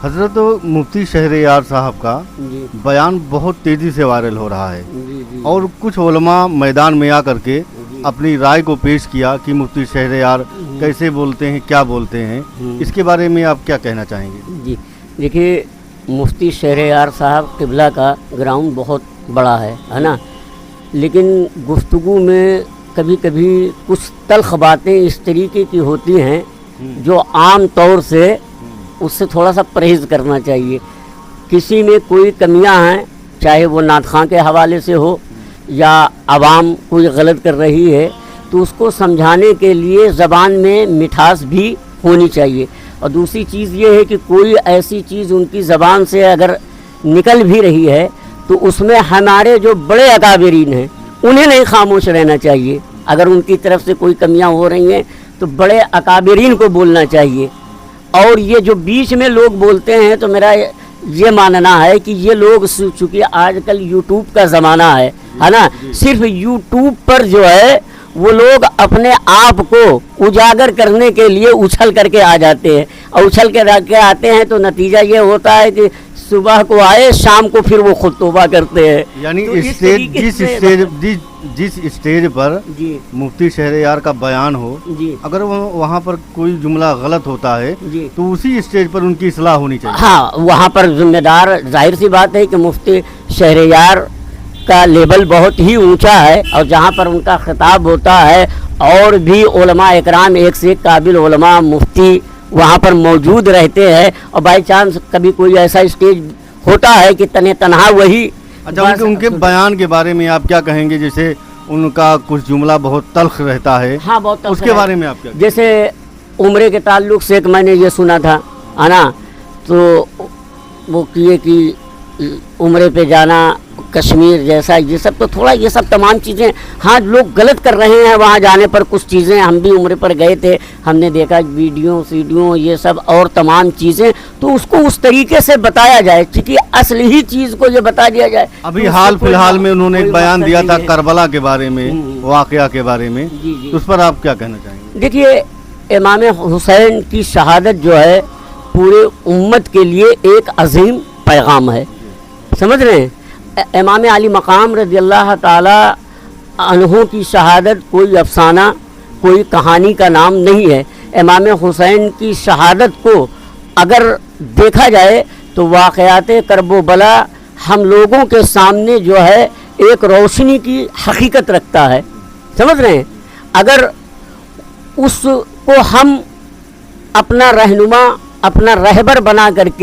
हजरत मुफ्ती शहरयार साहब का जी बयान बहुत तेज़ी से वायरल हो रहा है जी जी और कुछ उलमा मैदान में आकर के अपनी राय को पेश किया कि मुफ्ती शहरयार कैसे बोलते हैं, क्या बोलते हैं। इसके बारे में आप क्या कहना चाहेंगे? जी देखिए, मुफ्ती शहरयार साहब क़िबला का ग्राउंड बहुत बड़ा है ना, लेकिन गुफ्तगू में कभी कभी कुछ तल्ख़ बातें इस तरीके की होती हैं जो आम तौर से उससे थोड़ा सा परहेज़ करना चाहिए। किसी में कोई कमियां हैं, चाहे वो नात खां के हवाले से हो या आवाम कोई गलत कर रही है, तो उसको समझाने के लिए ज़बान में मिठास भी होनी चाहिए। और दूसरी चीज़ ये है कि कोई ऐसी चीज़ उनकी ज़बान से अगर निकल भी रही है तो उसमें हमारे जो बड़े अकाबरीन हैं उन्हें नहीं खामोश रहना चाहिए। अगर उनकी तरफ से कोई कमियां हो रही हैं तो बड़े अकाबरीन को बोलना चाहिए। और ये जो बीच में लोग बोलते हैं, तो मेरा ये मानना है कि ये लोग, चूँकि आजकल यूट्यूब का ज़माना है ना, सिर्फ यूट्यूब पर जो है वो लोग अपने आप को उजागर करने के लिए उछल करके आ जाते हैं, और उछल के आते हैं तो नतीजा ये होता है कि सुबह को आए, शाम को फिर वो खुद तौबा करते हैं। यानी तो जिस स्टेज पर जी मुफ्ती शहरयार का बयान हो, जी अगर वहाँ पर कोई जुमला गलत होता है जी तो उसी स्टेज पर उनकी इस्लाह होनी चाहिए। हाँ, वहाँ पर जिम्मेदार, जाहिर सी बात है कि मुफ्ती शहरयार का लेवल बहुत ही ऊंचा है, और जहाँ पर उनका खिताब होता है और भी उलमा इकराम, एक से एक काबिल उलमा मुफ्ती वहाँ पर मौजूद रहते हैं। और बाई चांस कभी कोई ऐसा स्टेज होता है कि तने तनहा वही। अच्छा, उनके बयान के बारे में आप क्या कहेंगे? जैसे उनका कुछ जुमला बहुत तल्ख रहता है, हाँ बहुत तल्ख उसके बारे में आप क्या? जैसे उम्रे के ताल्लुक से एक मैंने ये सुना था है ना, तो वो किए कि उम्रे पे जाना, कश्मीर जैसा, ये सब तो थोड़ा, ये सब तमाम चीज़ें, हाँ लोग गलत कर रहे हैं वहाँ जाने पर। कुछ चीज़ें हम भी उम्रे पर गए थे, हमने देखा वीडियो ये सब और तमाम चीज़ें, तो उसको उस तरीके से बताया जाए, क्योंकि असली ही चीज़ को ये बता दिया जाए। अभी हाल फिलहाल में उन्होंने एक बयान दिया था करबला के बारे में, वाक़या के बारे में, तो उस पर आप क्या कहना चाहेंगे? देखिए, इमाम हुसैन की शहादत जो है पूरे उम्मत के लिए एक अजीम पैगाम है, समझ रहे हैं। इमाम अली मकाम रज़ी अल्लाह ताला अन्हु की शहादत कोई अफसाना, कोई कहानी का नाम नहीं है। इमाम हुसैन की शहादत को अगर देखा जाए तो वाक़यात करबो बला हम लोगों के सामने जो है एक रोशनी की हकीकत रखता है, समझ रहे हैं। अगर उसको हम अपना रहनुमा, अपना रहबर बना करके